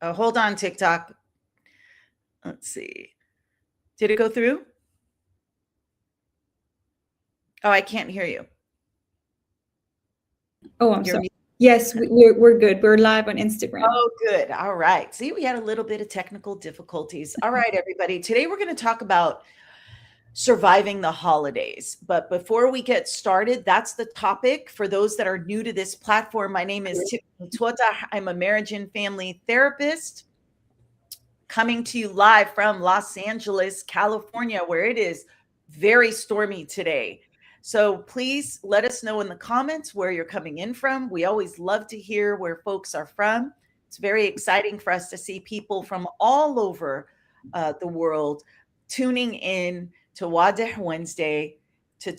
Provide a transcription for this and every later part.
Hold on, TikTok. Let's see. Did it go through? Oh, I can't hear you. Oh, I'm You're sorry. mute. Yes, we're good. We're live on Instagram. Oh, good. All right. See, we had a little bit of technical difficulties. All right, everybody. Today we're going to talk about surviving the holidays. But before we get started, that's the topic. For those that are new to this platform, my name is Tiffany Tuota. I'm a marriage and family therapist coming to you live from Los Angeles, California, where it is very stormy today. So please let us know in the comments where you're coming in from. We always love to hear where folks are from. It's very exciting for us to see people from all over the world tuning in to Wadih Wednesday to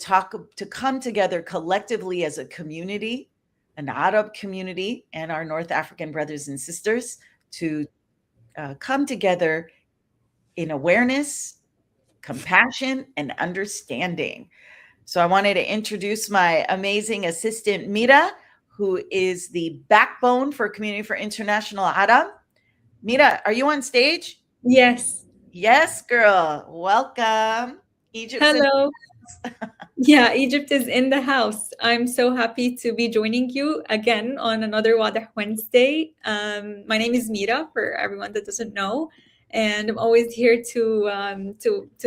come together collectively as a community, an Arab community, and our North African brothers and sisters to come together in awareness, compassion, and understanding. So I wanted to introduce my amazing assistant, Mira, who is the backbone for Community for International Arab. Mira, are you on stage? Yes. Yes, girl. Welcome. Egypt's in Hello. the house. Yeah, Egypt is in the house. I'm so happy to be joining you again on another Wadih Wednesday. My name is Mira, for everyone that doesn't know, and I'm always here to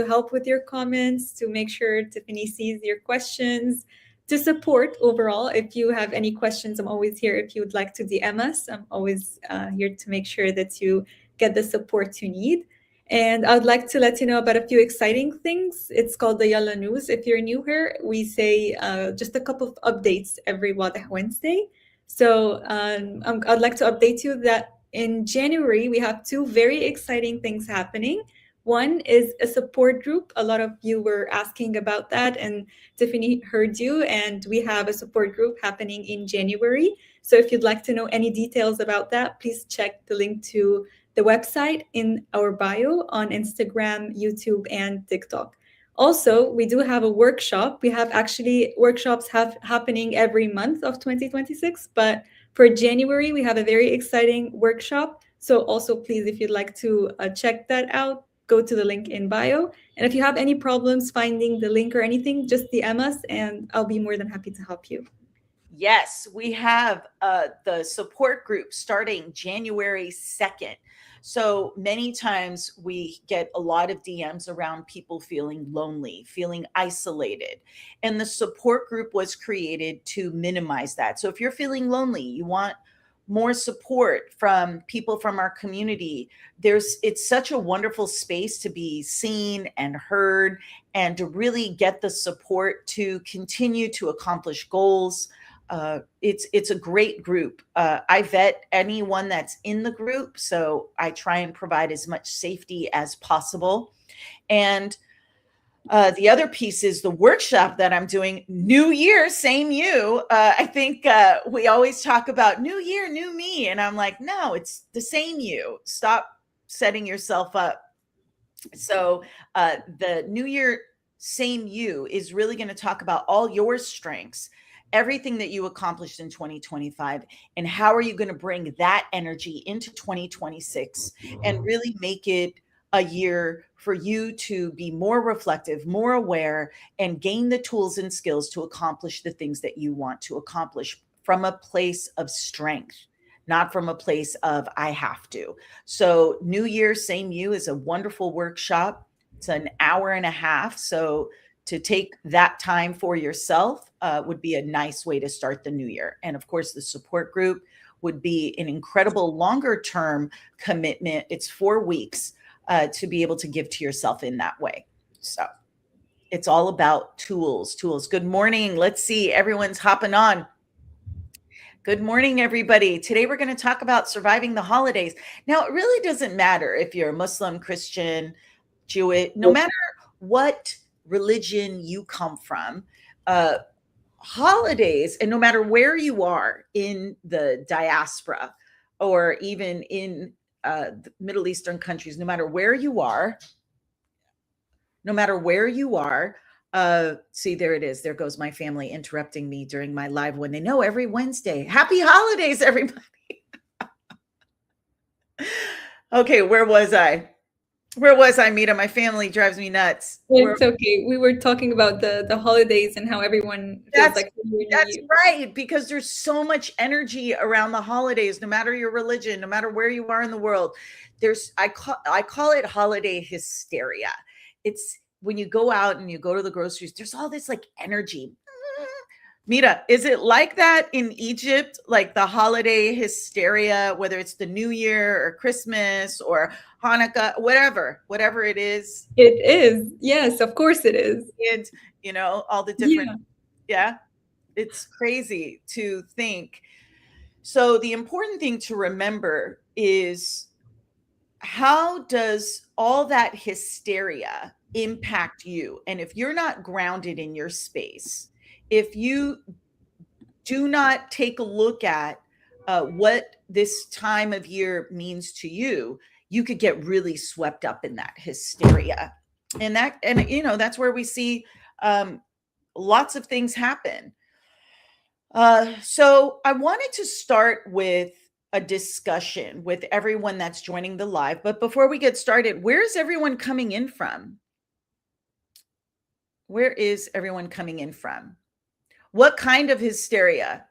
help with your comments, to make sure Tiffany sees your questions, to support overall. If you have any questions, I'm always here. If you would like to DM us, I'm always here to make sure that you get the support you need. And I'd like to let you know about a few exciting things. It's called the Yalla News. If you're new here, we say just a couple of updates every Wadih Wednesday. So I'd like to update you that in January, we have two very exciting things happening. One is a support group. A lot of you were asking about that, and Tiffany heard you. And we have a support group happening in January. So if you'd like to know any details about that, please check the link to the website in our bio on Instagram, YouTube, and TikTok. Also, we do have a workshop. We have actually workshops have happening every month of 2026, but for January, we have a very exciting workshop. So also, please, if you'd like to check that out, go to the link in bio. And if you have any problems finding the link or anything, just DM us and I'll be more than happy to help you. Yes, we have the support group starting January 2nd. So many times we get a lot of DMs around people feeling lonely, feeling isolated. And the support group was created to minimize that. So if you're feeling lonely, you want more support from people from our community, it's such a wonderful space to be seen and heard and to really get the support to continue to accomplish goals. It's a great group. I vet anyone that's in the group, so I try and provide as much safety as possible. And the other piece is the workshop that I'm doing. New year, same you. I think we always talk about new year, new me, and I'm like, no, it's the same you. Stop setting yourself up. So the new year, same you is really going to talk about all your strengths, everything that you accomplished in 2025, and how are you going to bring that energy into 2026 and really make it a year for you to be more reflective, more aware, and gain the tools and skills to accomplish the things that you want to accomplish from a place of strength, not from a place of I have to. So, New Year, Same You is a wonderful workshop. It's an hour and a half. So, to take that time for yourself would be a nice way to start the new year. And of course, the support group would be an incredible longer term commitment. It's 4 weeks to be able to give to yourself in that way. So, it's all about tools. Tools. Good morning. Let's see. Everyone's hopping on. Good morning, everybody. Today we're going to talk about surviving the holidays. Now, it really doesn't matter if you're a Muslim, Christian, Jewish, no matter what religion you come from, uh, holidays, and no matter where you are in the diaspora or even in the Middle Eastern countries, no matter where you are, no matter where you are, see, there it is. There goes my family interrupting me during my live when they know every Wednesday. Happy holidays, everybody. Okay, where was I? Where was I, Mita? My family drives me nuts. It's okay. We were talking about the holidays and how everyone feels That's like New that's Year. right, because there's so much energy around the holidays, no matter your religion, no matter where you are in the world. I call it holiday hysteria. It's when you go out and you go to the groceries, there's all this like energy. Mira, is it like that in Egypt? Like the holiday hysteria, whether it's the New Year or Christmas or Hanukkah, whatever it is, It is. Yes, of course it is. and all the different, Yeah. yeah, it's crazy to think. So the important thing to remember is, how does all that hysteria impact you? And if you're not grounded in your space, if you do not take a look at what this time of year means to you, you could get really swept up in that hysteria. And that's where we see lots of things happen. So I wanted to start with a discussion with everyone that's joining the live. But before we get started, where's everyone coming in from? Where is everyone coming in from? What kind of hysteria?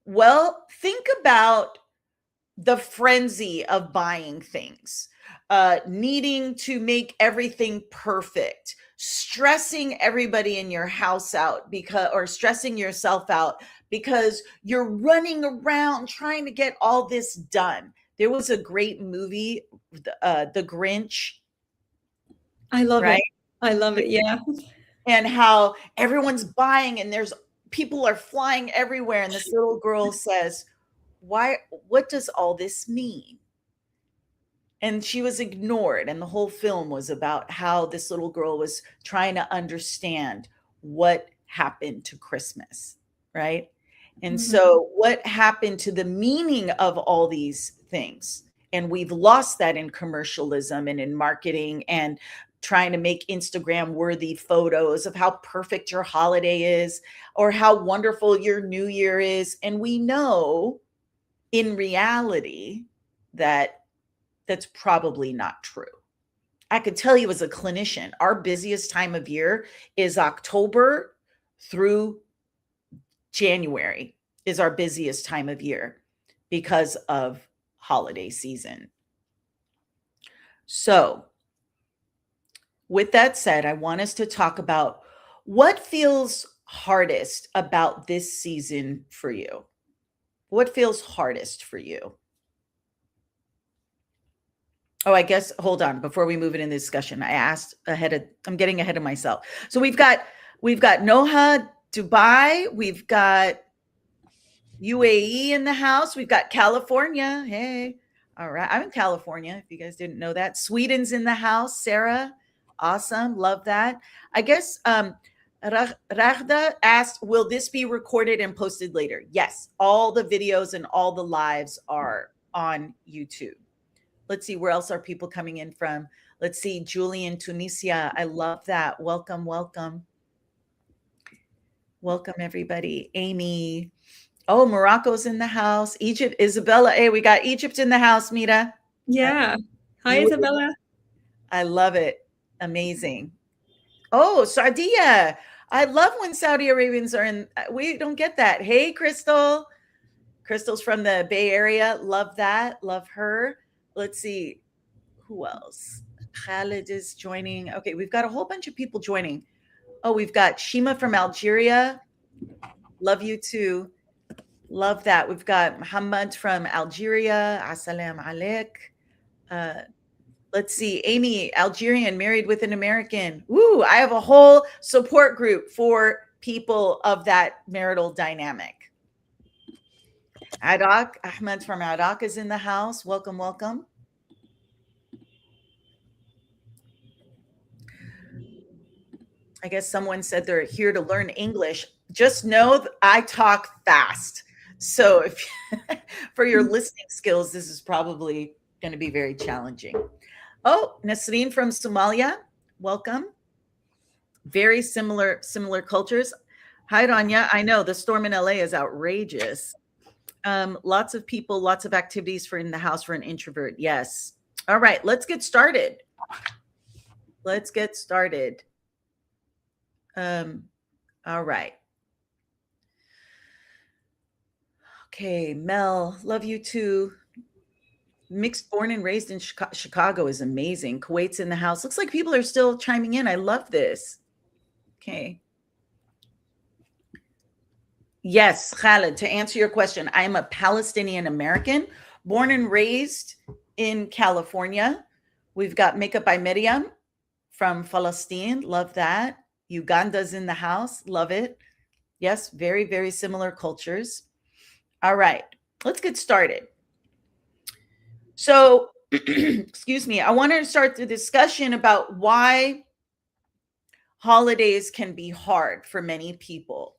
Well, think about the frenzy of buying things, needing to make everything perfect, stressing everybody in your house out or stressing yourself out because you're running around trying to get all this done. There was a great movie, The Grinch. I love right? it. I love it. Yeah. And how everyone's buying and there's people are flying everywhere. And this little girl says, what does all this mean? And she was ignored. And the whole film was about how this little girl was trying to understand what happened to Christmas, right? And so what happened to the meaning of all these things? And we've lost that in commercialism and in marketing and trying to make Instagram worthy photos of how perfect your holiday is or how wonderful your new year is. And we know in reality that that's probably not true. I could tell you as a clinician, our busiest time of year is October through January is our busiest time of year because of holiday season. So, with that said, I want us to talk about what feels hardest about this season for you. What feels hardest for you? Oh, I guess, hold on, before we move it in the discussion, I'm getting ahead of myself. So we've got Noha, Dubai, we've got UAE in the house, we've got California. Hey, all right, I'm in California, if you guys didn't know that. Sweden's in the house, Sarah. Awesome, love that. I guess Ragda asked, will this be recorded and posted later? Yes, all the videos and all the lives are on YouTube. Let's see, where else are people coming in from? Let's see, Julian, Tunisia. I love that. Welcome, welcome. Welcome, everybody. Amy. Oh, Morocco's in the house. Egypt, Isabella. Hey, we got Egypt in the house, Mita. Yeah. Hi, Isabella. I love it. Amazing. Oh, Saudia. I love when Saudi Arabians are in. We don't get that. Hey, Crystal. Crystal's from the Bay Area. Love that. Love her. Let's see. Who else? Khalid is joining. Okay, we've got a whole bunch of people joining. Oh, we've got Shima from Algeria. Love you too. Love that. We've got Muhammad from Algeria. Assalamu alaik. Let's see. Amy, Algerian, married with an American. Woo, I have a whole support group for people of that marital dynamic. Iraq, Ahmed from Iraq is in the house. Welcome, welcome. I guess someone said they're here to learn English. Just know that I talk fast. So if for your listening skills, this is probably going to be very challenging. Oh, Nasreen from Somalia. Welcome. Very similar cultures. Hi, Rania. I know the storm in LA is outrageous. Lots of people, lots of activities for in the house for an introvert. Yes. All right, let's get started. Let's get started. All right. Okay, Mel, love you too. Mixed born and raised in Chicago is amazing. Kuwait's in the house. Looks like people are still chiming in. I love this. Okay. Yes, Khaled, to answer your question, I am a Palestinian American, born and raised in California. We've got Makeup by Miriam from Palestine. Love that. Uganda's in the house. Love it. Yes, very, very similar cultures. All right, let's get started. So, excuse me, I wanted to start the discussion about why holidays can be hard for many people.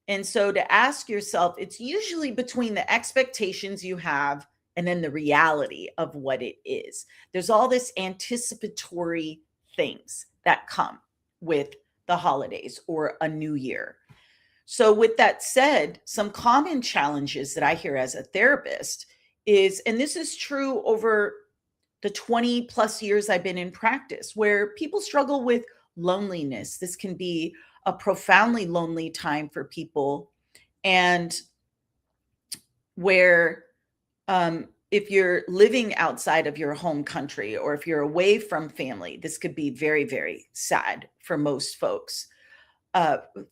And so to ask yourself, it's usually between the expectations you have and then the reality of what it is. There's all this anticipatory things that come with the holidays or a new year. So with that said, some common challenges that I hear as a therapist is, and this is true over the 20 plus years I've been in practice, where people struggle with loneliness. This can be a profoundly lonely time for people. And where if you're living outside of your home country or if you're away from family, this could be very, very sad for most folks.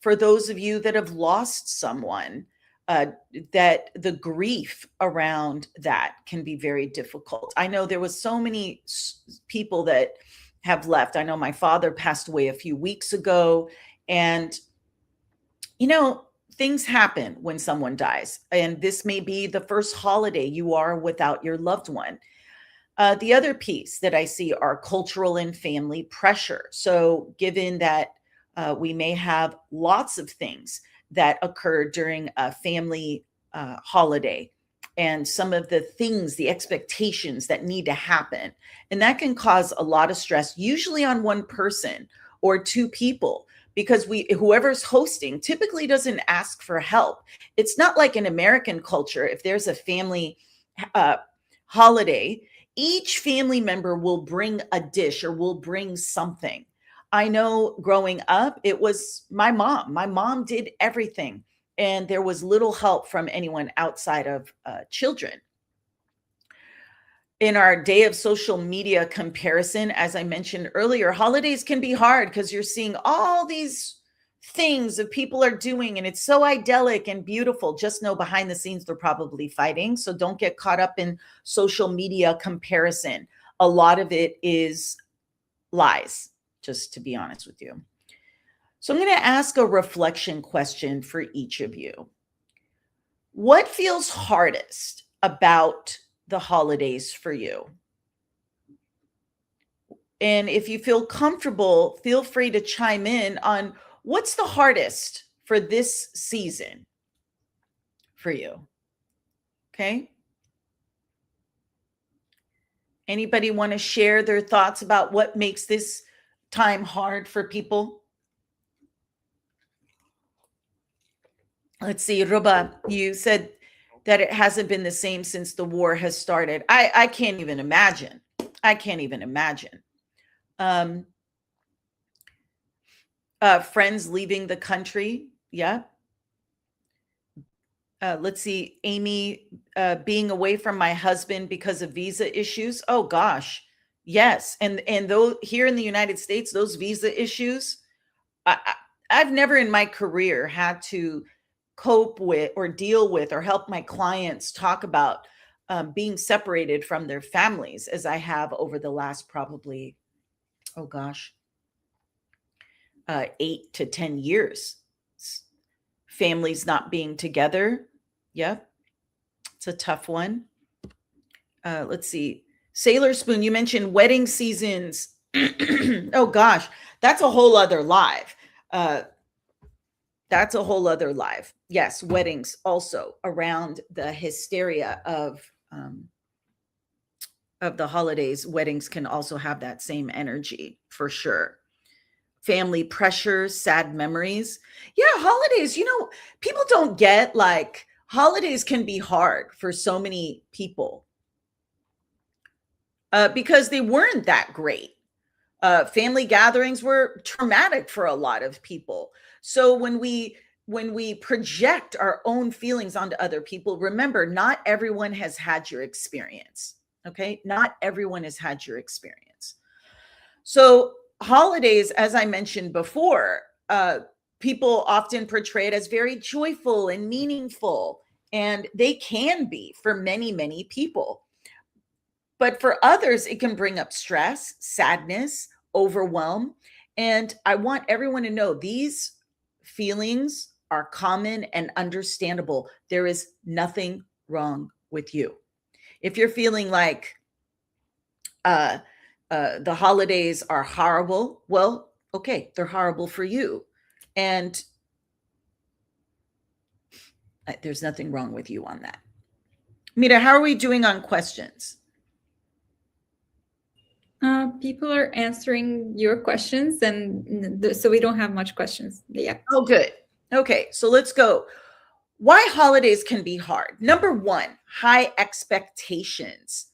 For those of you that have lost someone, that the grief around that can be very difficult. I know there was so many people that have left. I know my father passed away a few weeks ago, and things happen when someone dies, and this may be the first holiday you are without your loved one. The other piece that I see are cultural and family pressure. So given that we may have lots of things that occur during a family holiday, and some of the things, the expectations that need to happen. And that can cause a lot of stress, usually on one person or two people, because whoever's hosting typically doesn't ask for help. It's not like in American culture, if there's a family holiday, each family member will bring a dish or will bring something. I know growing up, it was my mom. My mom did everything, and there was little help from anyone outside of children. In our day of social media comparison, as I mentioned earlier, holidays can be hard because you're seeing all these things that people are doing, and it's so idyllic and beautiful. Just know behind the scenes, they're probably fighting. So don't get caught up in social media comparison. A lot of it is lies, just to be honest with you. So I'm going to ask a reflection question for each of you. What feels hardest about the holidays for you? And if you feel comfortable, feel free to chime in on what's the hardest for this season for you. Okay. Anybody want to share their thoughts about what makes this time hard for people? Let's see, Ruba, you said that it hasn't been the same since the war has started. I can't even imagine. I can't even imagine. Friends leaving the country. Yeah. Let's see, Amy, being away from my husband because of visa issues. Oh gosh. Yes. And though here in the United States, those visa issues, I've never in my career had to cope with or deal with or help my clients talk about being separated from their families as I have over the last probably, 8 to 10 years. Families not being together. Yep. It's a tough one. Let's see. Sailor Spoon, you mentioned wedding seasons. Oh gosh, that's a whole other live. That's a whole other live. Yes, weddings also around the hysteria of the holidays. Weddings can also have that same energy for sure. Family pressures, sad memories. Yeah, holidays, people don't get like holidays can be hard for so many people because they weren't that great. Family gatherings were traumatic for a lot of people. So when we project our own feelings onto other people, remember, not everyone has had your experience. Okay, not everyone has had your experience. So holidays, as I mentioned before, people often portray it as very joyful and meaningful, and they can be for many, many people. But for others, it can bring up stress, sadness, overwhelm. And I want everyone to know these feelings are common and understandable. There is nothing wrong with you. If you're feeling like uh, the holidays are horrible, well, okay, they're horrible for you. And there's nothing wrong with you on that. Mira, how are we doing on questions? People are answering your questions, and so we don't have much questions yet. Oh, good. Okay, so let's go. Why holidays can be hard. Number one, high expectations.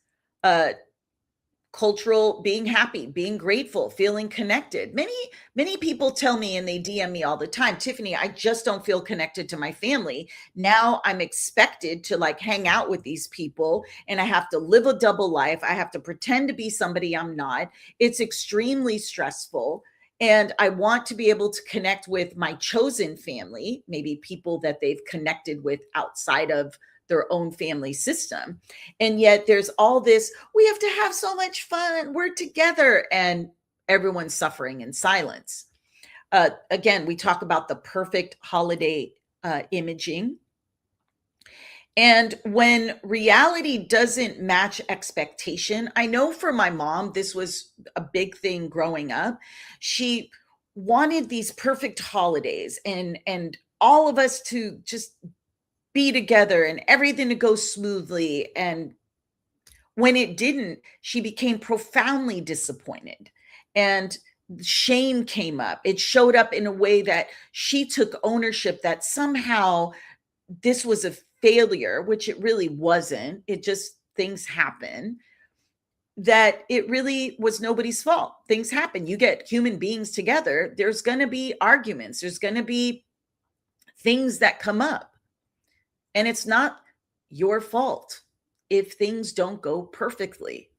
Cultural, being happy, being grateful, feeling connected. Many people tell me, and they DM me all the time, Tiffany, I just don't feel connected to my family. Now I'm expected to like hang out with these people, and I have to live a double life. I have to pretend to be somebody I'm not. It's extremely stressful. And I want to be able to connect with my chosen family, maybe people that they've connected with outside of their own family system. And yet there's all this, we have to have so much fun, we're together, and everyone's suffering in silence. Again, we talk about the perfect holiday imaging. And when reality doesn't match expectation, I know for my mom, this was a big thing growing up. She wanted these perfect holidays and all of us to just be together and everything to go smoothly. And when it didn't, she became profoundly disappointed. And shame came up. It showed up in a way that she took ownership that somehow this was a failure, which it really wasn't. It just, things happen, that it really was nobody's fault. Things happen. You get human beings together, there's going to be arguments, there's going to be things that come up. And it's not your fault if things don't go perfectly.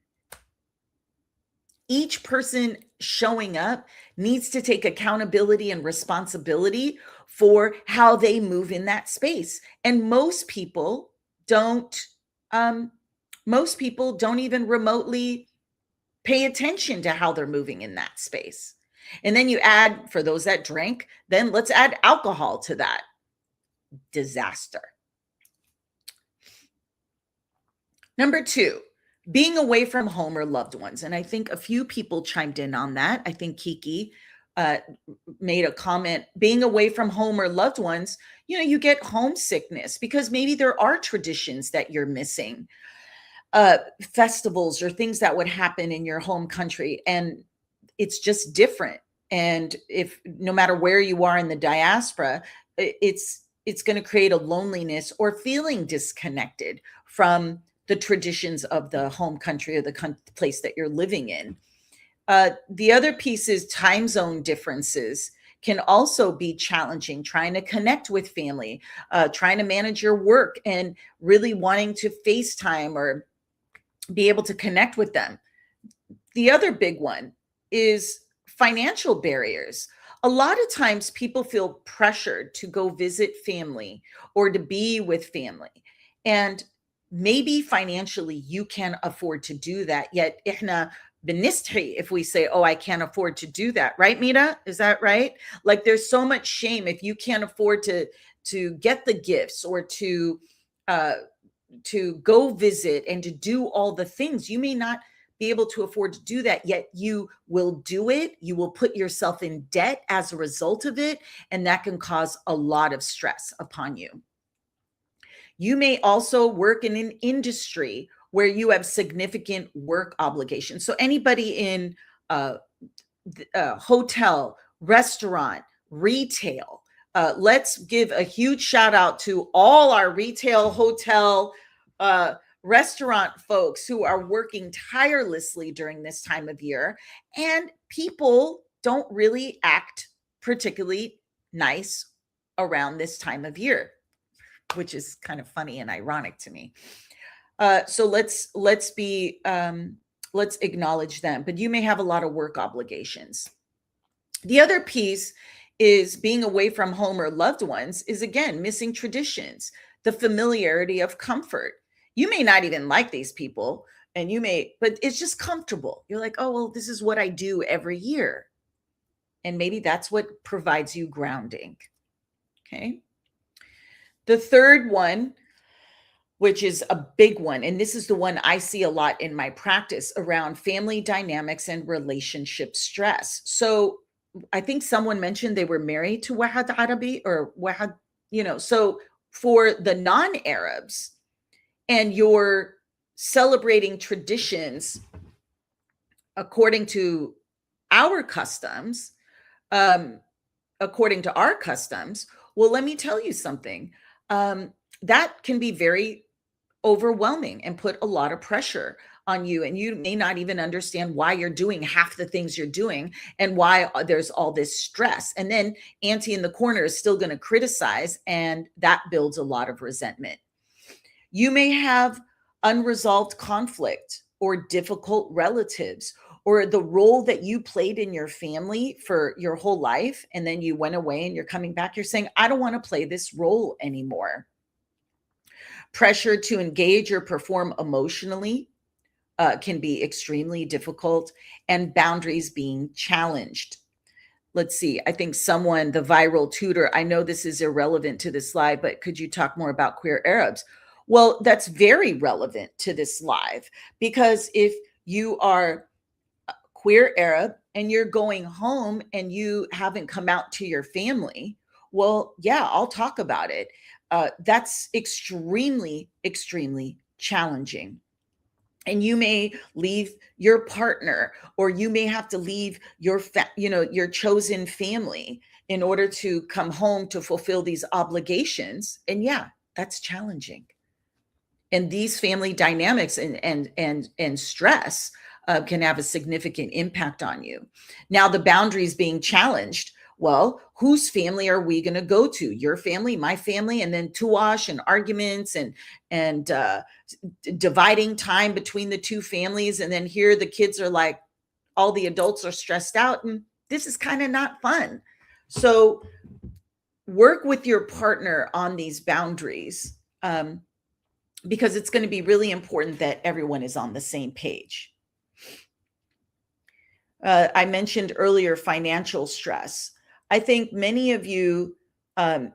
Each person showing up needs to take accountability and responsibility for how they move in that space. And most people don't even remotely pay attention to how they're moving in that space. And then you add, for those that drink, then let's add alcohol to that. Disaster. Number two, being away from home or loved ones. And I think a few people chimed in on that. I think Kiki made a comment, being away from home or loved ones, you get homesickness because maybe there are traditions that you're missing, festivals or things that would happen in your home country. And it's just different. And if no matter where you are in the diaspora, it's going to create a loneliness or feeling disconnected from the traditions of the home country or the place that you're living in. The other piece is time zone differences can also be challenging, trying to connect with family, trying to manage your work and really wanting to FaceTime or be able to connect with them. The other big one is financial barriers. A lot of times people feel pressured to go visit family or to be with family. And maybe financially you can afford to do that. Yet, if we say, oh, I can't afford to do that, right, Mira? Is that right? Like there's so much shame if you can't afford to get the gifts or to go visit and to do all the things. You may not be able to afford to do that, yet you will do it. You will put yourself in debt as a result of it, and that can cause a lot of stress upon you. You may also work in an industry where you have significant work obligations. So anybody in hotel, restaurant, retail, Let's give a huge shout out to all our retail, hotel, restaurant folks who are working tirelessly during this time of year. And people don't really act particularly nice around this time of year, which is kind of funny and ironic to me. So let's acknowledge them. But you may have a lot of work obligations. The other piece is being away from home or loved ones is, again, missing traditions, the familiarity of comfort. You may not even like these people, but it's just comfortable. You're like, oh, well, this is what I do every year. And maybe that's what provides you grounding. Okay. The third one, which is a big one, and this is the one I see a lot in my practice around family dynamics and relationship stress. So I think someone mentioned they were married to Wahad Arabi or Wahad, so for the non-Arabs, and you're celebrating traditions according to our customs, according to our customs, well, let me tell you something. That can be very overwhelming and put a lot of pressure on you. And you may not even understand why you're doing half the things you're doing and why there's all this stress. And then Auntie in the corner is still going to criticize, and that builds a lot of resentment. You may have unresolved conflict or difficult relatives, or the role that you played in your family for your whole life, and then you went away and you're coming back, you're saying, I don't want to play this role anymore. Pressure to engage or perform emotionally can be extremely difficult, and boundaries being challenged. Let's see. I think the viral tutor, I know this is irrelevant to this slide, but could you talk more about queer Arabs? Well, that's very relevant to this live, because if you are queer Arab and you're going home and you haven't come out to your family, well, yeah, I'll talk about it. That's extremely, extremely challenging. And you may leave your partner, or you may have to leave your chosen family in order to come home to fulfill these obligations. And yeah, that's challenging. And these family dynamics and stress can have a significant impact on you. Now, the boundaries being challenged. Well, whose family are we going to go to? Your family, my family, and then tuash and arguments and dividing time between the two families. And then here the kids are like, all the adults are stressed out, and this is kind of not fun. So work with your partner on these boundaries, because it's going to be really important that everyone is on the same page. I mentioned earlier financial stress. I think many of you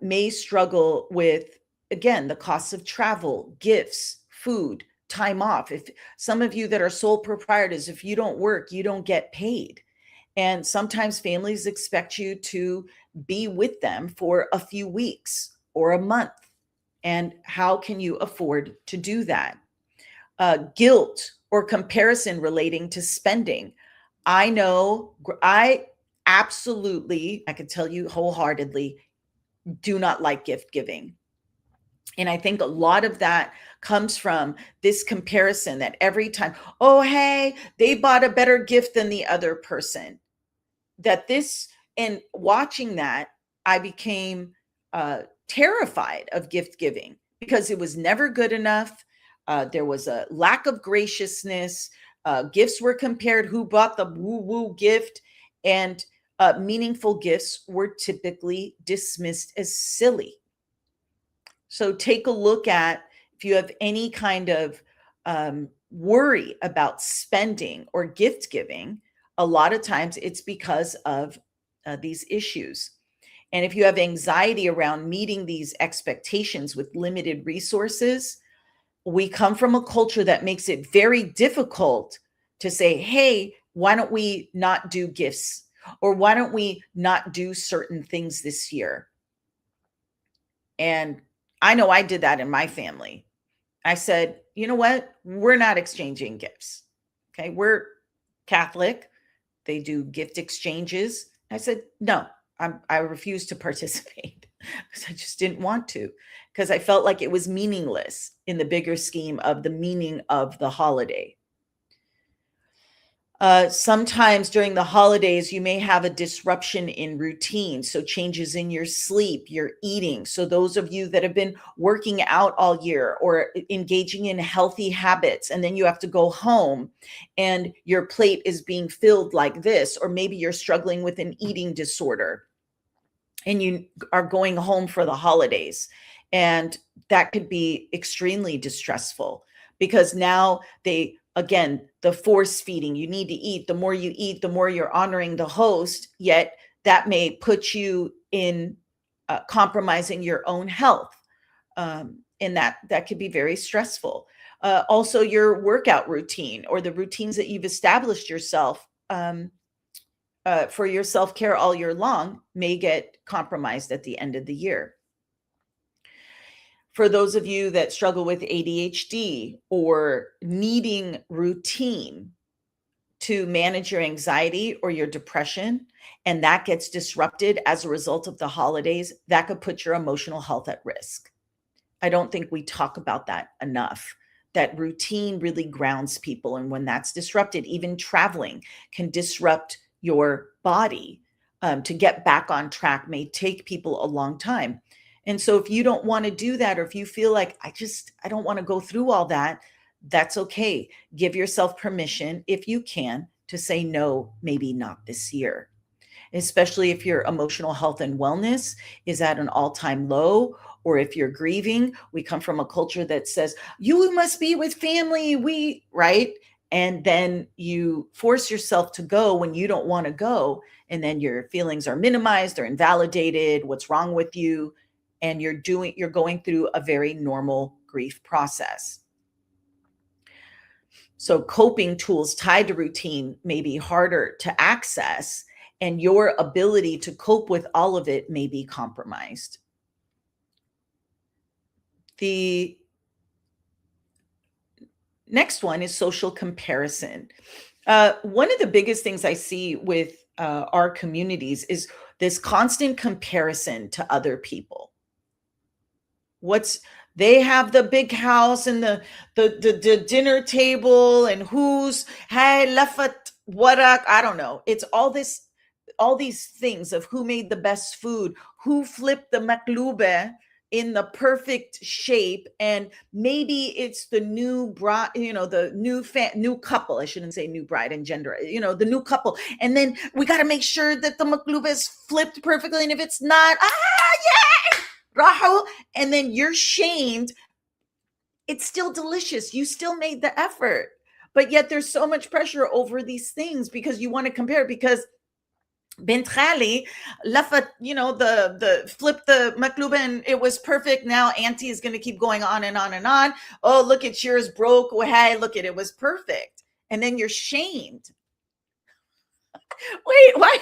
may struggle with, again, the costs of travel, gifts, food, time off. If some of you that are sole proprietors, if you don't work, you don't get paid. And sometimes families expect you to be with them for a few weeks or a month. And how can you afford to do that? Guilt or comparison relating to spending. I know, I can tell you wholeheartedly, do not like gift giving. And I think a lot of that comes from this comparison that every time, oh, hey, they bought a better gift than the other person. And watching that, I became terrified of gift giving, because it was never good enough. There was a lack of graciousness. Gifts were compared, who bought the woo-woo gift, and meaningful gifts were typically dismissed as silly. So take a look at, if you have any kind of worry about spending or gift giving, a lot of times it's because of these issues. And if you have anxiety around meeting these expectations with limited resources, we come from a culture that makes it very difficult to say, hey, why don't we not do gifts? Or why don't we not do certain things this year? And I know I did that in my family. I said, you know what? We're not exchanging gifts. Okay. We're Catholic. They do gift exchanges. I said, no, I refuse to participate. because I just didn't want to, because I felt like it was meaningless in the bigger scheme of the meaning of the holiday. Sometimes during the holidays, you may have a disruption in routine. So, changes in your sleep, your eating. So, those of you that have been working out all year or engaging in healthy habits, and then you have to go home and your plate is being filled like this, or maybe you're struggling with an eating disorder and you are going home for the holidays. And that could be extremely distressful because now again, the force feeding, you need to eat. The more you eat, the more you're honoring the host, yet that may put you in compromising your own health. And that could be very stressful. Also, your workout routine or the routines that you've established yourself for your self-care all year long may get compromised at the end of the year. For those of you that struggle with ADHD or needing routine to manage your anxiety or your depression, and that gets disrupted as a result of the holidays, that could put your emotional health at risk. I don't think we talk about that enough. That routine really grounds people. And when that's disrupted, even traveling can disrupt your body. To get back on track may take people a long time. And so if you don't want to do that, or if you feel like, I don't want to go through all that, that's okay. Give yourself permission, if you can, to say no, maybe not this year. Especially if your emotional health and wellness is at an all-time low, or if you're grieving. We come from a culture that says, you must be with family, right? And then you force yourself to go when you don't want to go. And then your feelings are minimized or invalidated. What's wrong with you? And you're going through a very normal grief process. So coping tools tied to routine may be harder to access, and your ability to cope with all of it may be compromised. The next one is social comparison. One of the biggest things I see with our communities is this constant comparison to other people. They have the big house and the dinner table, and who's hey lafat warak, I don't know. It's all these things of who made the best food, who flipped the maklube in the perfect shape, and maybe it's the new bride, the new couple. I shouldn't say new bride and gender, the new couple. And then we got to make sure that the maklube is flipped perfectly, and if it's not, yeah, Rahul, and then you're shamed. It's still delicious. You still made the effort, but yet there's so much pressure over these things because you want to compare, because Bint Khali lafat, the flip the maklube and it was perfect. Now auntie is going to keep going on and on and on. Oh, look at yours broke. Oh, hey, look at it was perfect. And then you're shamed. Wait, why?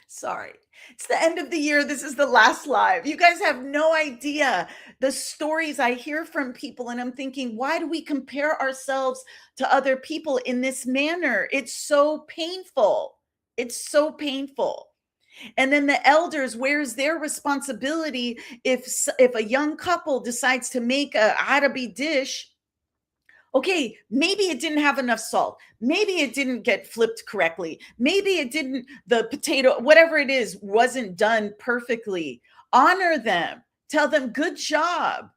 Sorry. It's the end of the year. This is the last live. You guys have no idea the stories I hear from people, and I'm thinking, why do we compare ourselves to other people in this manner? It's so painful. It's so painful. And then the elders, where's their responsibility if a young couple decides to make a Arabi dish? Okay, maybe it didn't have enough salt. Maybe it didn't get flipped correctly. Maybe the potato, whatever it is, wasn't done perfectly. Honor them. Tell them, good job.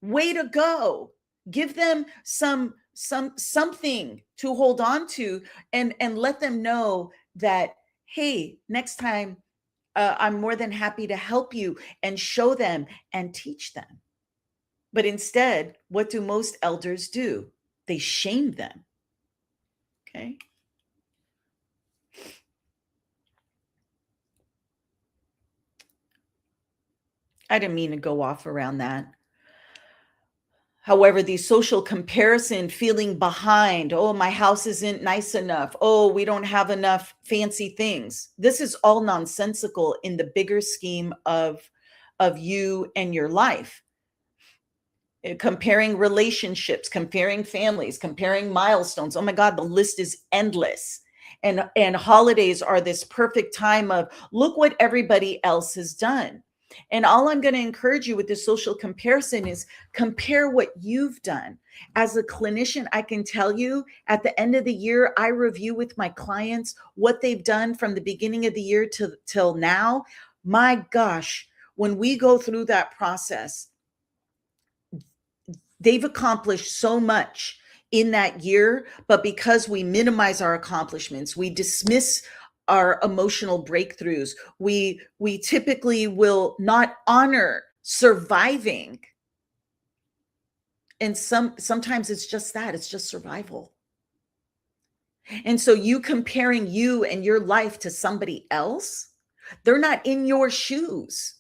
Way to go. Give them something to hold on to, and let them know that, hey, next time I'm more than happy to help you, and show them and teach them. But instead, what do most elders do? They shame them. Okay. I didn't mean to go off around that. However, the social comparison, feeling behind, oh, my house isn't nice enough. Oh, we don't have enough fancy things. This is all nonsensical in the bigger scheme of you and your life. Comparing relationships, comparing families, comparing milestones. Oh my God, the list is endless. And holidays are this perfect time of look what everybody else has done. And all I'm going to encourage you with this social comparison is compare what you've done. As a clinician, I can tell you at the end of the year, I review with my clients what they've done from the beginning of the year till now. My gosh, when we go through that process, they've accomplished so much in that year, but because we minimize our accomplishments, we dismiss our emotional breakthroughs, we typically will not honor surviving. And sometimes it's just that, it's just survival. And so you comparing you and your life to somebody else, they're not in your shoes.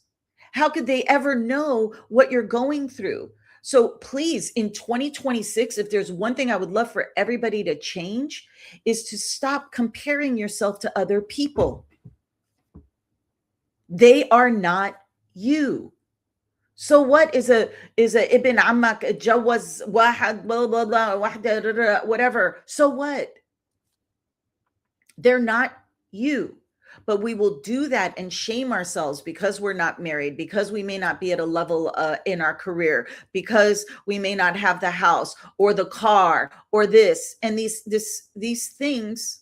How could they ever know what you're going through? So please, in 2026, if there's one thing I would love for everybody to change, is to stop comparing yourself to other people. They are not you. So what is a ibn ammak jawaz wahad blah blah blah wahda whatever? So what? They're not you. But we will do that and shame ourselves because we're not married, because we may not be at a level in our career, because we may not have the house or the car or this and these things.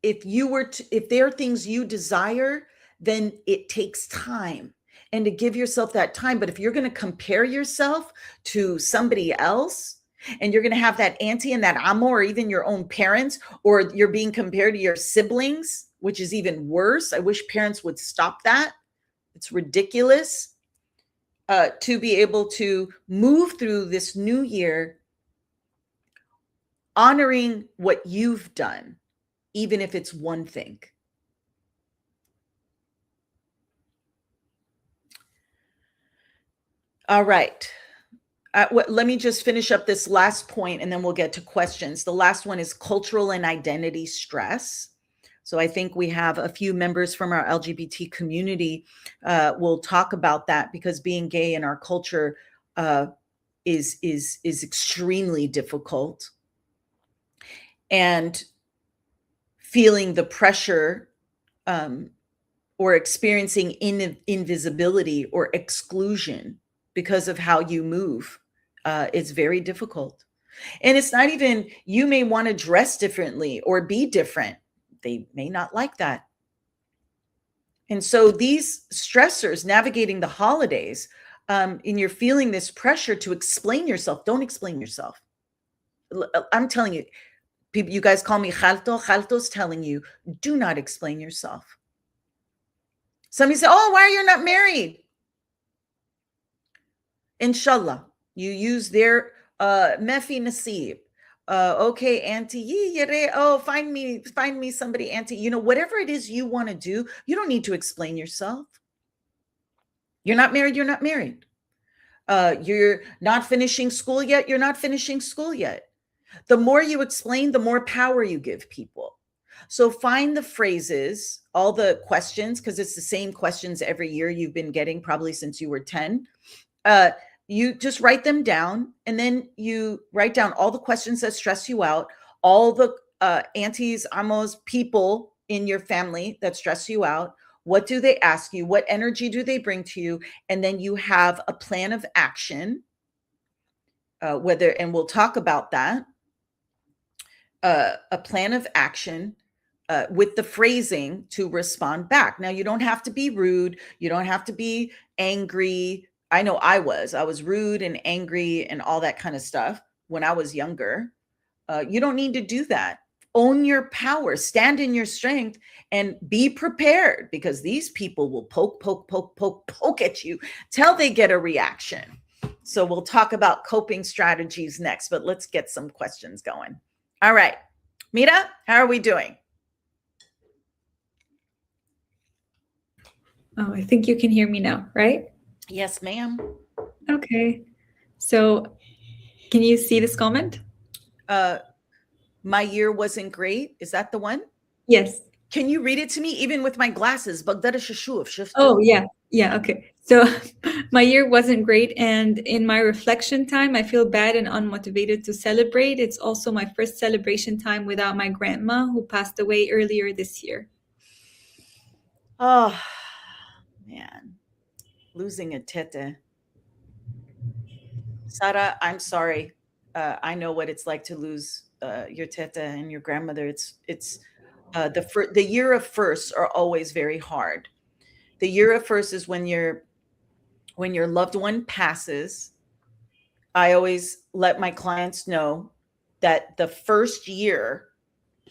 If there are things you desire, then it takes time, and to give yourself that time. But if you're going to compare yourself to somebody else, and you're going to have that auntie and that amo, or even your own parents, or you're being compared to your siblings, which is even worse. I wish parents would stop that. It's ridiculous. To be able to move through this new year, honoring what you've done, even if it's one thing. All right. Let me just finish up this last point and then we'll get to questions. The last one is cultural and identity stress. So I think we have a few members from our LGBT community will talk about that, because being gay in our culture is extremely difficult. And feeling the pressure or experiencing invisibility or exclusion because of how you move. It's very difficult. And it's not even, you may want to dress differently or be different. They may not like that. And so these stressors, navigating the holidays, and you're feeling this pressure to explain yourself. Don't explain yourself. I'm telling you, people, you guys call me Khalto. Khalto's telling you, do not explain yourself. Somebody say, oh, why are you not married? Inshallah. You use their mefi nasib. Okay, auntie. Oh, find me somebody, auntie. You know, whatever it is you want to do, you don't need to explain yourself. You're not married. You're not married. You're not finishing school yet. You're not finishing school yet. The more you explain, the more power you give people. So find the phrases, all the questions, because it's the same questions every year you've been getting probably since you were 10. You just write them down, and then you write down all the questions that stress you out, all the aunties, amos, people in your family that stress you out. What do they ask you? What energy do they bring to you? And then you have a plan of action, and we'll talk about that, a plan of action with the phrasing to respond back. Now, you don't have to be rude. You don't have to be angry. I know I was rude and angry and all that kind of stuff when I was younger. You don't need to do that. Own your power, stand in your strength, and be prepared, because these people will poke at you till they get a reaction. So we'll talk about coping strategies next, but let's get some questions going. All right. Mira, how are we doing? Oh, I think you can hear me now, right? Yes, ma'am. Okay. So can you see this comment? My year wasn't great. Is that the one? Yes. Can you read it to me, even with my glasses? Oh, yeah. Yeah. Okay. So my year wasn't great, and in my reflection time, I feel bad and unmotivated to celebrate. It's also my first celebration time without my grandma, who passed away earlier this year. Oh, man, losing a tete. Sarah, I'm sorry. I know what it's like to lose your tete and your grandmother. The year of firsts are always very hard. The year of first is when your loved one passes. I always let my clients know that the first year,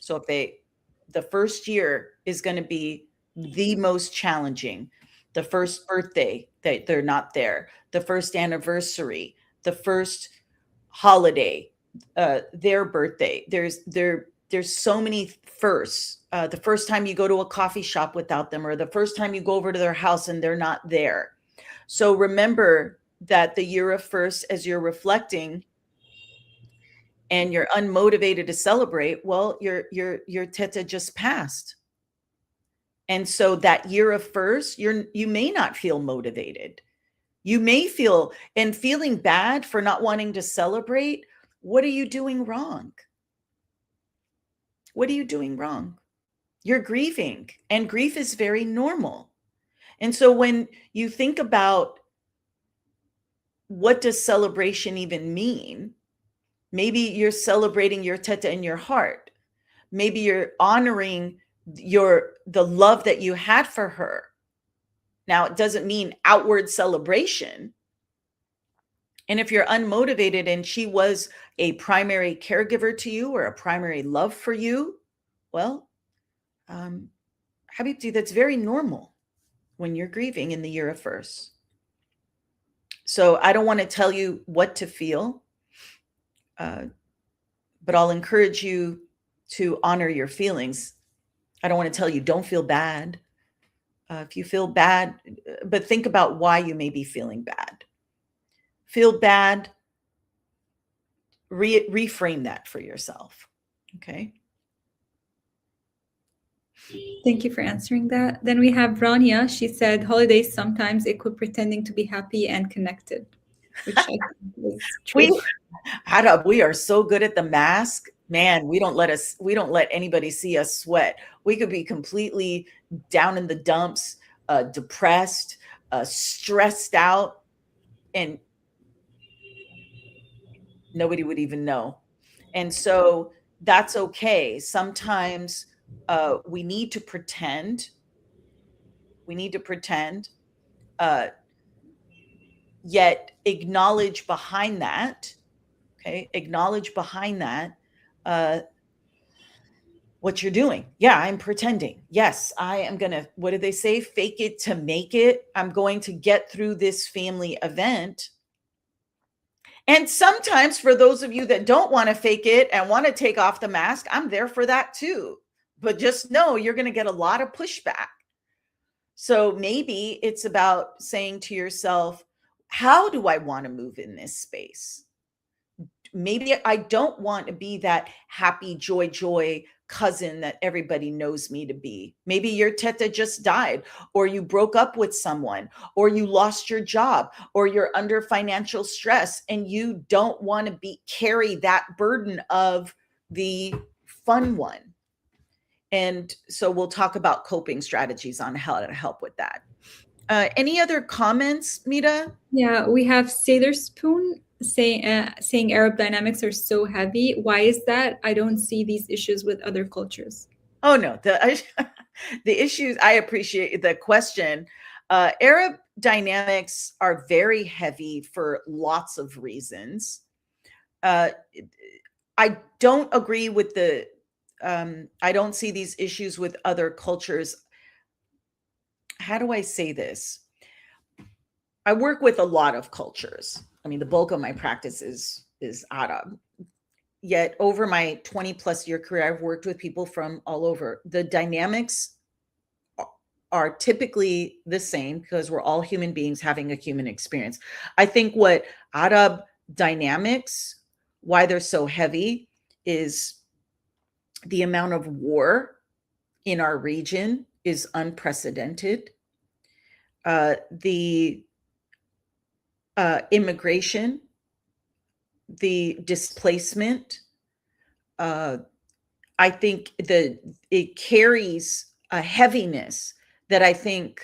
so the first year is going to be the most challenging. The first birthday that they're not there, the first anniversary, the first holiday, their birthday. There's so many firsts. The first time you go to a coffee shop without them, or the first time you go over to their house and they're not there. So remember that the year of first, as you're reflecting and you're unmotivated to celebrate, well, your teta just passed. And so that year of first, you may not feel motivated. You may feel, and feeling bad for not wanting to celebrate. What are you doing wrong? What are you doing wrong? You're grieving, and grief is very normal. And so when you think about what does celebration even mean, maybe you're celebrating your teta in your heart. Maybe you're honoring the love that you had for her. Now, it doesn't mean outward celebration. And if you're unmotivated and she was a primary caregiver to you or a primary love for you, well, Habibti, that's very normal when you're grieving in the year of first. So I don't want to tell you what to feel, but I'll encourage you to honor your feelings. I don't want to tell you don't feel bad. If you feel bad, but think about why you may be feeling bad. Feel bad, reframe that for yourself. Okay. Thank you for answering that. Then we have Rania. She said, holidays sometimes equal pretending to be happy and connected, which I think is true. We are so good at the mask. Man, we don't let anybody see us sweat. We could be completely down in the dumps, depressed, stressed out, and nobody would even know. And so that's okay. Sometimes we need to pretend. We need to pretend, yet acknowledge behind that. Okay, acknowledge behind that what you're doing. Yeah, I'm pretending. Yes, I am going to, what do they say? Fake it to make it. I'm going to get through this family event. And sometimes for those of you that don't want to fake it and want to take off the mask, I'm there for that too. But just know you're going to get a lot of pushback. So maybe it's about saying to yourself, how do I want to move in this space? Maybe I don't want to be that happy, joy cousin that everybody knows me to be. Maybe your teta just died, or you broke up with someone, or you lost your job, or you're under financial stress, and you don't want to carry that burden of the fun one. And so we'll talk about coping strategies on how to help with that. Any other comments, Mira? Yeah, we have Sailor Spoon saying Arab dynamics are so heavy. Why is that? I don't see these issues with other cultures. Oh no, the issues. I appreciate the question. Arab dynamics are very heavy for lots of reasons. I don't agree with the. I don't see these issues with other cultures. How do I say this? I work with a lot of cultures. I mean, the bulk of my practice is Arab. Yet over my 20 plus year career, I've worked with people from all over. The dynamics are typically the same because we're all human beings having a human experience. I think what Arab dynamics, why they're so heavy, is the amount of war in our region is unprecedented. the immigration, the displacement. I think it carries a heaviness that I think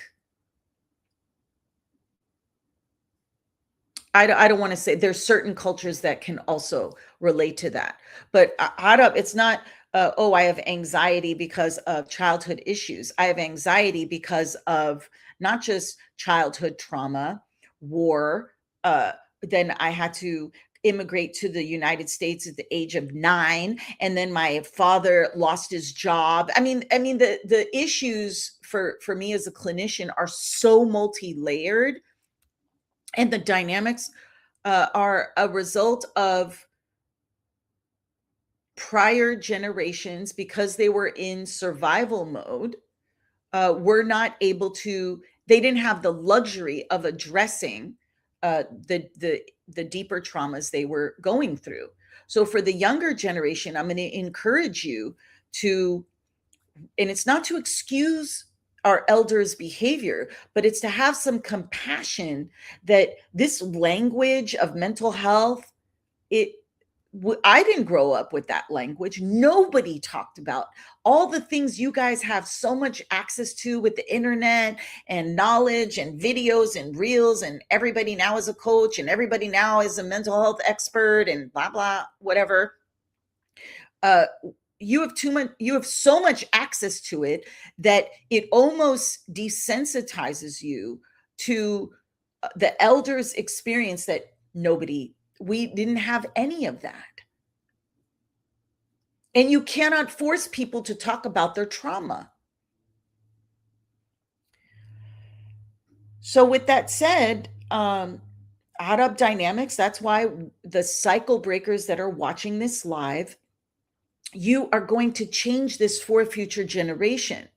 I don't want to say there's certain cultures that can also relate to that. But Arab, it's not, oh, I have anxiety because of childhood issues. I have anxiety because of not just childhood trauma, war. Then I had to immigrate to the United States at the age of 9, and then my father lost his job. I mean, the issues for me as a clinician are so multi-layered, and the dynamics are a result of prior generations, because they were in survival mode, were not able to, they didn't have the luxury of addressing the deeper traumas they were going through. So for the younger generation, I'm going to encourage you to, and it's not to excuse our elders' behavior, but it's to have some compassion that this language of mental health, I didn't grow up with that language. Nobody talked about all the things you guys have so much access to with the internet and knowledge and videos and reels, and everybody now is a coach and everybody now is a mental health expert and blah, blah, whatever. You have so much access to it that it almost desensitizes you to the elders' experience that we didn't have any of that. And you cannot force people to talk about their trauma. So with that said, Arab dynamics, that's why the cycle breakers that are watching this live, you are going to change this for future generations.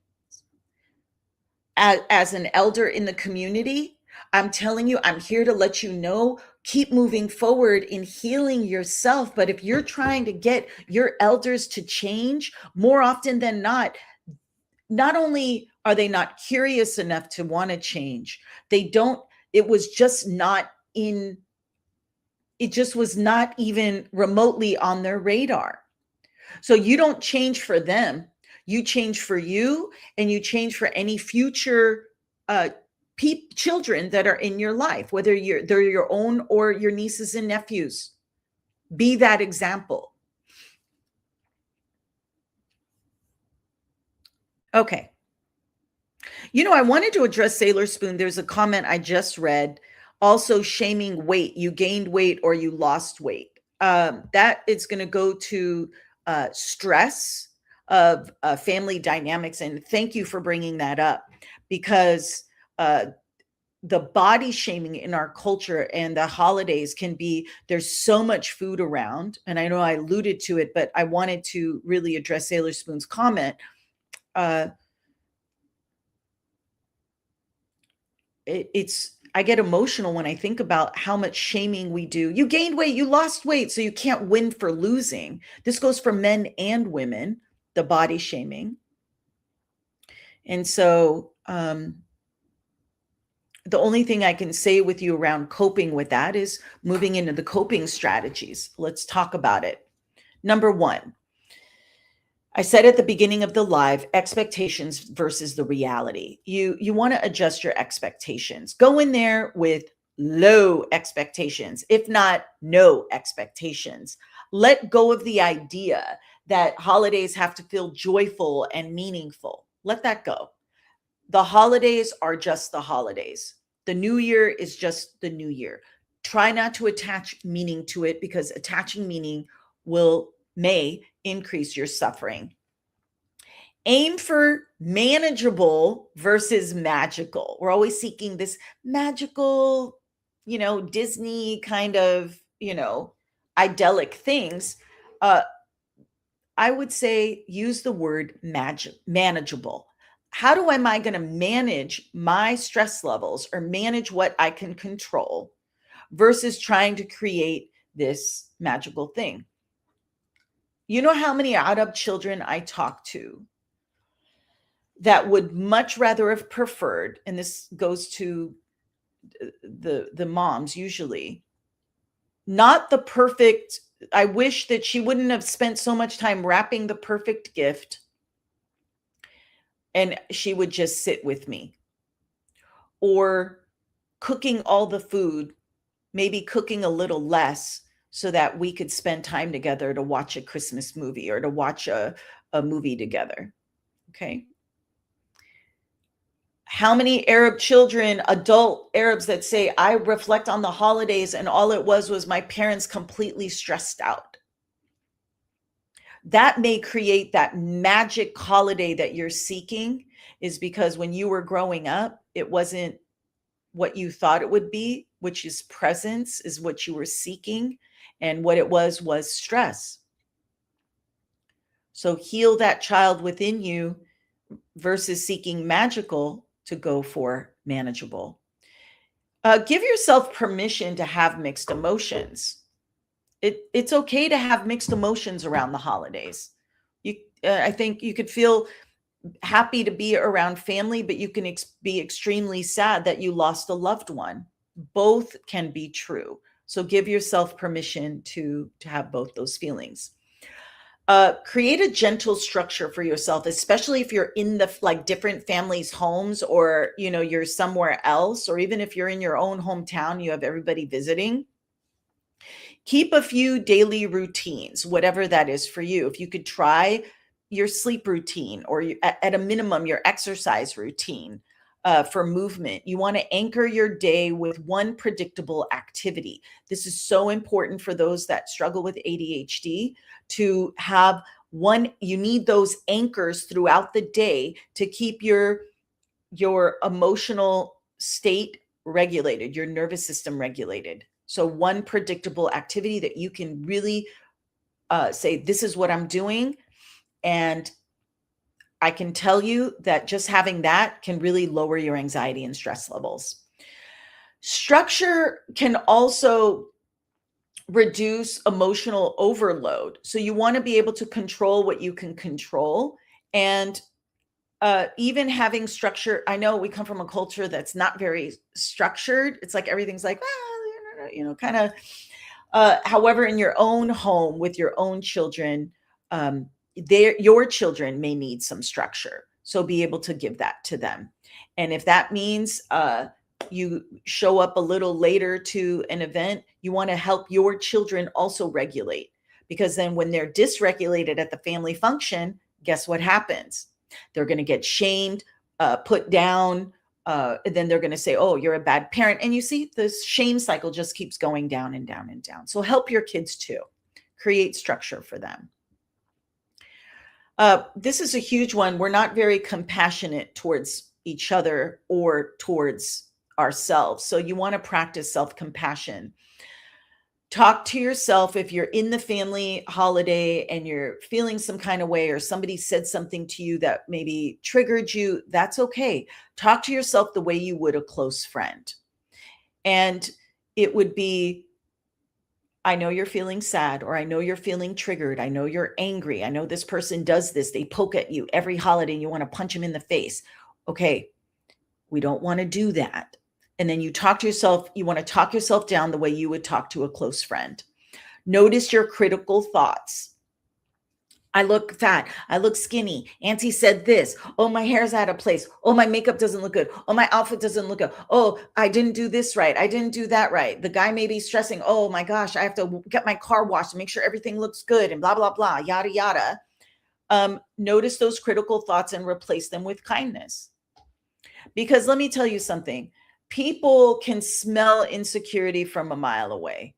As an elder in the community, I'm telling you, I'm here to let you know, keep moving forward in healing yourself. But if you're trying to get your elders to change, more often than not only are they not curious enough to want to change, it just was not even remotely on their radar. So you don't change for them. You change for you, and you change for any future children that are in your life, whether they're your own or your nieces and nephews. Be that example. Okay. I wanted to address Sailor Spoon. There's a comment I just read, also shaming weight. You gained weight or you lost weight. That is going to go to stress of family dynamics. And thank you for bringing that up, because the body shaming in our culture and the holidays there's so much food around. And I know I alluded to it, but I wanted to really address Sailor Spoon's comment. I get emotional when I think about how much shaming we do. You gained weight, you lost weight, so you can't win for losing. This goes for men and women, the body shaming. And so the only thing I can say with you around coping with that is moving into the coping strategies. Let's talk about it. Number 1, I said at the beginning of the live, expectations versus the reality. You want to adjust your expectations. Go in there with low expectations, if not no expectations. Let go of the idea that holidays have to feel joyful and meaningful. Let that go. The holidays are just the holidays. The new year is just the new year. Try not to attach meaning to it, because attaching meaning may increase your suffering. Aim for manageable versus magical. We're always seeking this magical, Disney kind of, idyllic things. I would say use the word manageable. How am I going to manage my stress levels or manage what I can control versus trying to create this magical thing? You know how many Arab children I talk to that would much rather have preferred, and this goes to the moms usually, not the perfect, I wish that she wouldn't have spent so much time wrapping the perfect gift and she would just sit with me, or cooking all the food, maybe cooking a little less so that we could spend time together to watch a Christmas movie or to watch a movie together. Okay. How many Arab children, adult Arabs, that say, I reflect on the holidays and all it was my parents completely stressed out? That may create that magic holiday that you're seeking, is because when you were growing up, it wasn't what you thought it would be, which is presence, is what you were seeking. And what it was stress. So heal that child within you versus seeking magical to go for manageable. Give yourself permission to have mixed emotions. It's okay to have mixed emotions around the holidays. I think you could feel happy to be around family, but you can be extremely sad that you lost a loved one. Both can be true. So give yourself permission to have both those feelings. Create a gentle structure for yourself, especially if you're in the different families' homes, or you're somewhere else, or even if you're in your own hometown, you have everybody visiting. Keep a few daily routines, whatever that is for you. If you could try your sleep routine, or at a minimum your exercise routine. For movement, you want to anchor your day with one predictable activity. This is so important for those that struggle with ADHD, to have one. You need those anchors throughout the day to keep your emotional state regulated, your nervous system regulated. So one predictable activity that you can really say, this is what I'm doing. And I can tell you that just having that can really lower your anxiety and stress levels. Structure can also reduce emotional overload. So you want to be able to control what you can control. And even having structure, I know we come from a culture that's not very structured. It's like everything's like, kind of. However, in your own home with your own children, your children may need some structure. So be able to give that to them. And if that means you show up a little later to an event, you want to help your children also regulate. Because then when they're dysregulated at the family function, guess what happens? They're going to get shamed, put down, and then they're going to say, oh, you're a bad parent. And you see, this shame cycle just keeps going down and down and down. So help your kids too. Create structure for them. This is a huge one. We're not very compassionate towards each other or towards ourselves. So you want to practice self-compassion. Talk to yourself if you're in the family holiday and you're feeling some kind of way, or somebody said something to you that maybe triggered you. That's okay. Talk to yourself the way you would a close friend. And it would be, I know you're feeling sad, or I know you're feeling triggered. I know you're angry. I know this person does this. They poke at you every holiday and you want to punch them in the face. Okay, we don't want to do that. And then you talk to yourself. You want to talk yourself down the way you would talk to a close friend. Notice your critical thoughts. I look fat. I look skinny. Auntie said this. Oh, my hair's out of place. Oh, my makeup doesn't look good. Oh, my outfit doesn't look good. Oh, I didn't do this right. I didn't do that right. The guy may be stressing. Oh my gosh, I have to get my car washed to make sure everything looks good, and blah, blah, blah, yada, yada. Notice those critical thoughts and replace them with kindness. Because let me tell you something. People can smell insecurity from a mile away.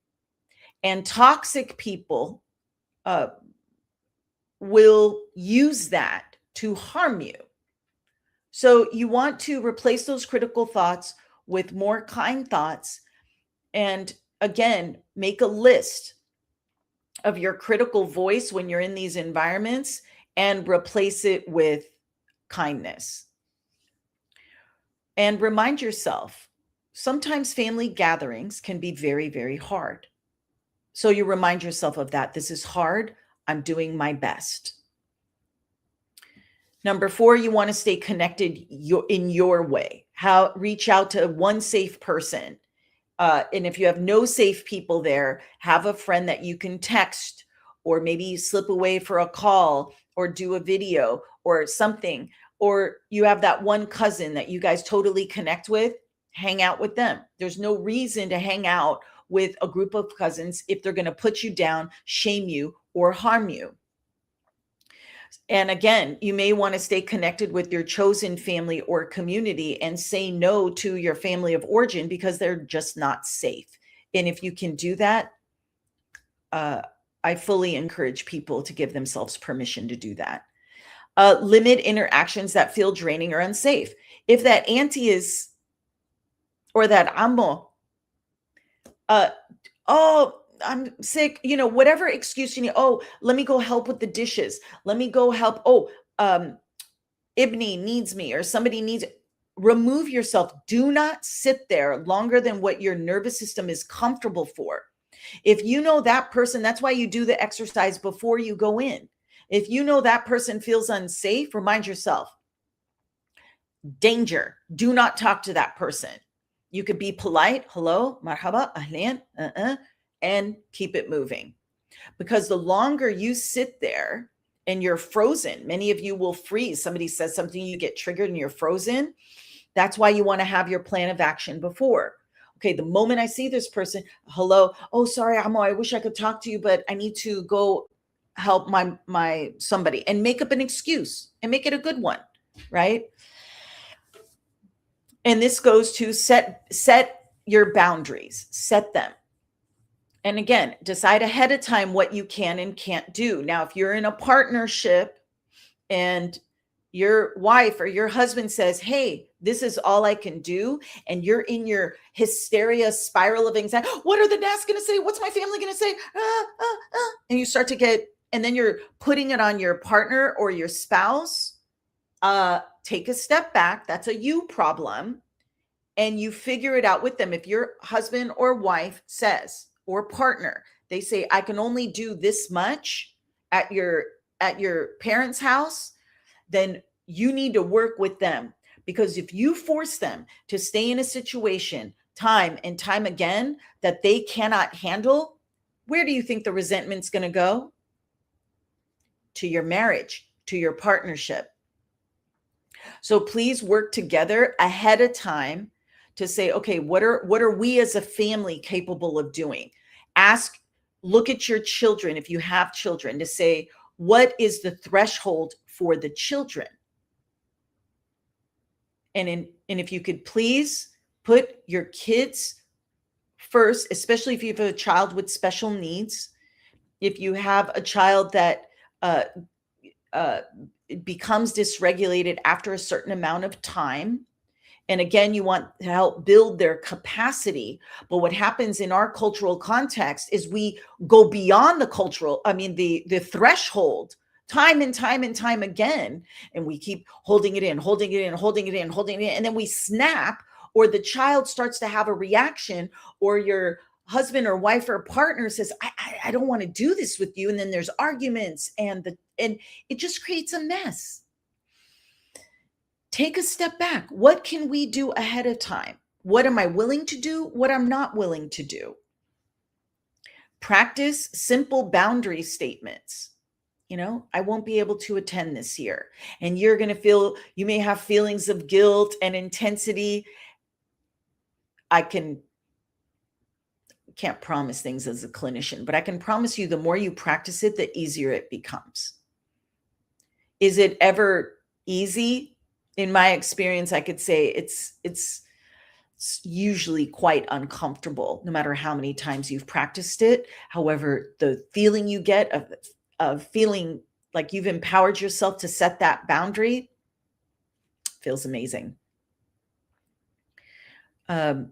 And toxic people will use that to harm you. So you want to replace those critical thoughts with more kind thoughts. And again, make a list of your critical voice when you're in these environments and replace it with kindness. And remind yourself, sometimes family gatherings can be very, very hard. So you remind yourself of that. This is hard. I'm doing my best. Number 4, you want to stay connected in your way. Reach out to one safe person. And if you have no safe people there, have a friend that you can text, or maybe slip away for a call or do a video or something. Or you have that one cousin that you guys totally connect with, hang out with them. There's no reason to hang out with a group of cousins if they're going to put you down, shame you, or harm you. And again, you may want to stay connected with your chosen family or community and say no to your family of origin because they're just not safe. And if you can do that, I fully encourage people to give themselves permission to do that. Limit interactions that feel draining or unsafe. If that auntie is, or that amo, oh, I'm sick, whatever excuse you need. Oh, let me go help with the dishes. Let me go help. Oh, Ibni needs me, or somebody needs. Remove yourself. Do not sit there longer than what your nervous system is comfortable for. If you know that person, that's why you do the exercise before you go in. If you know that person feels unsafe, remind yourself, danger. Do not talk to that person. You could be polite. Hello, marhaba, ahlan, and keep it moving. Because the longer you sit there and you're frozen, many of you will freeze. Somebody says something, you get triggered and you're frozen. That's why you want to have your plan of action before. Okay, the moment I see this person, hello, oh, sorry, Amo, I wish I could talk to you, but I need to go help my somebody, and make up an excuse and make it a good one, right? And this goes to set your boundaries, set them. And again, decide ahead of time what you can and can't do. Now, if you're in a partnership and your wife or your husband says, hey, this is all I can do, and you're in your hysteria spiral of anxiety, what are the Nas going to say? What's my family going to say? And you start to get, and then you're putting it on your partner or your spouse. Take a step back. That's a you problem. And you figure it out with them. If your husband or wife says, or partner, they say, I can only do this much at your parents' house, then you need to work with them. Because if you force them to stay in a situation time and time again that they cannot handle, where do you think the resentment's going to go? To your marriage, to your partnership. So please work together ahead of time to say, okay, what are we as a family capable of doing? Look at your children, if you have children, to say, what is the threshold for the children? And if you could please put your kids first, especially if you have a child with special needs, if you have a child that becomes dysregulated after a certain amount of time. And again, you want to help build their capacity. But what happens in our cultural context is we go beyond the threshold time and time and time again. And we keep holding it in. And then we snap, or the child starts to have a reaction, or your husband or wife or partner says, I don't want to do this with you. And then there's arguments and it just creates a mess. Take a step back. What can we do ahead of time? What am I willing to do? What I'm not willing to do? Practice simple boundary statements. I won't be able to attend this year. And you're going to you may have feelings of guilt and intensity. I can't promise things as a clinician, but I can promise you the more you practice it, the easier it becomes. Is it ever easy? In my experience, I could say it's usually quite uncomfortable, no matter how many times you've practiced it. However, the feeling you get of feeling like you've empowered yourself to set that boundary feels amazing. Arab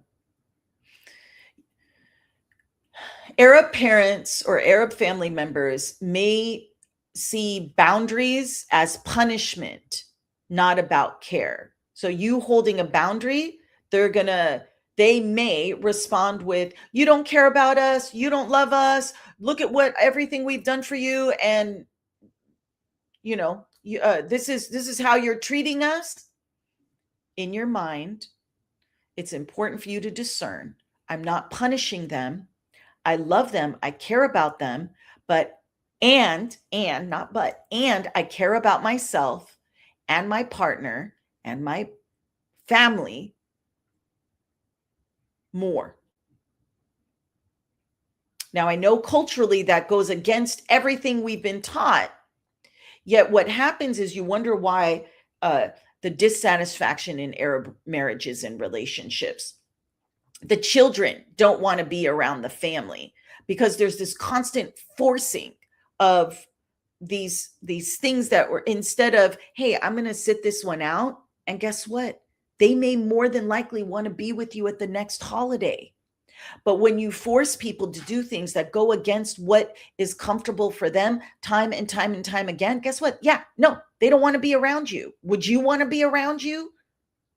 parents or Arab family members may see boundaries as punishment, not about care. So you holding a boundary, they may respond with, you don't care about us, you don't love us, look at everything we've done for you, and this is how you're treating us in your mind. It's important for you to discern. I'm not punishing them. I love them. I care about them, but and not but, and I care about myself and my partner and my family more. Now, I know culturally that goes against everything we've been taught. Yet what happens is you wonder why the dissatisfaction in Arab marriages and relationships. The children don't want to be around the family because there's this constant forcing of these things that were, instead of, hey, I'm going to sit this one out. And guess what? They may more than likely want to be with you at the next holiday. But when you force people to do things that go against what is comfortable for them time and time and time again, guess what? Yeah, no, they don't want to be around you. Would you want to be around you?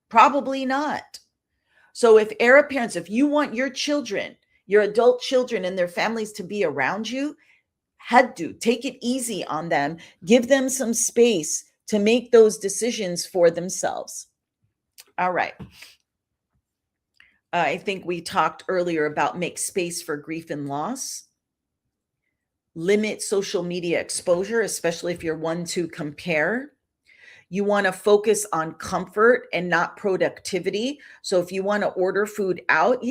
Probably not. So if Arab parents, if you want your children, your adult children and their families to be around you, take it easy on them. Give them some space to make those decisions for themselves. All right. I think we talked earlier about make space for grief and loss. Limit social media exposure, especially if you're one to compare. You want to focus on comfort and not productivity. So if you want to order food out,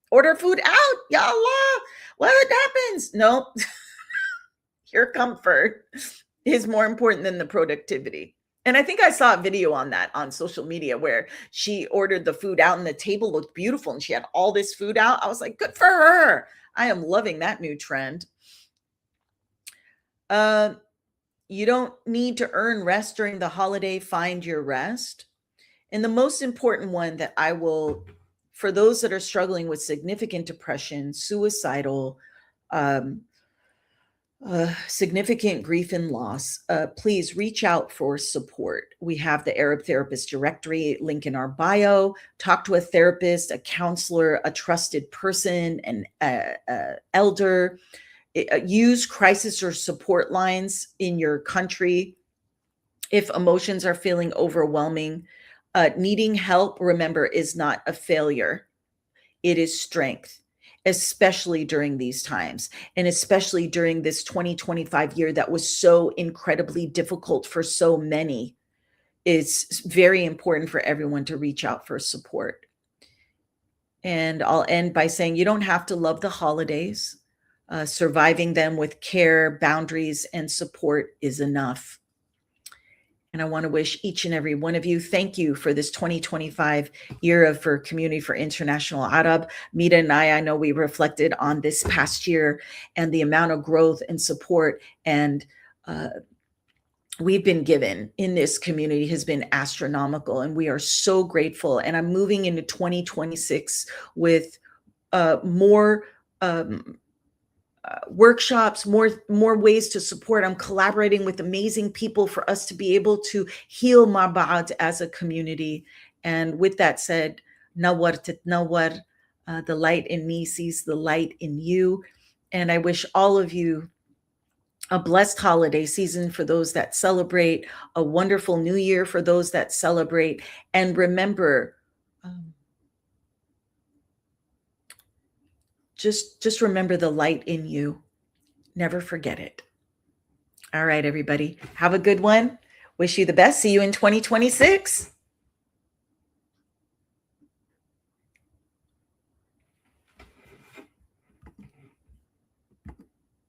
order food out, ya Allah, what happens? No, your comfort is more important than the productivity. And I think I saw a video on that on social media where she ordered the food out and the table looked beautiful and she had all this food out. I was like, good for her. I am loving that new trend. You don't need to earn rest during the holiday. Find your rest. And the most important one that I will, for those that are struggling with significant depression, suicidal, significant grief and loss, please reach out for support. We have the Arab Therapist Directory link in our bio. Talk to a therapist, a counselor, a trusted person, an elder. Use crisis or support lines in your country. If emotions are feeling overwhelming, needing help, remember, is not a failure. It is strength, especially during these times, and especially during this 2025 year that was so incredibly difficult for so many. It's very important for everyone to reach out for support. And I'll end by saying you don't have to love the holidays. Surviving them with care, boundaries, and support is enough. And I want to wish each and every one of you, thank you for this 2025 year for Community for International Arab. Mira and I know we reflected on this past year and the amount of growth and support and we've been given in this community has been astronomical. And we are so grateful. And I'm moving into 2026 with more workshops, more ways to support. I'm collaborating with amazing people for us to be able to heal Ma'ba'ad as a community. And with that said, nawar titnawar, the light in me sees the light in you. And I wish all of you a blessed holiday season for those that celebrate, a wonderful new year for those that celebrate. And remember, just remember the light in you. Never forget it. All right, everybody. Have a good one. Wish you the best. See you in 2026.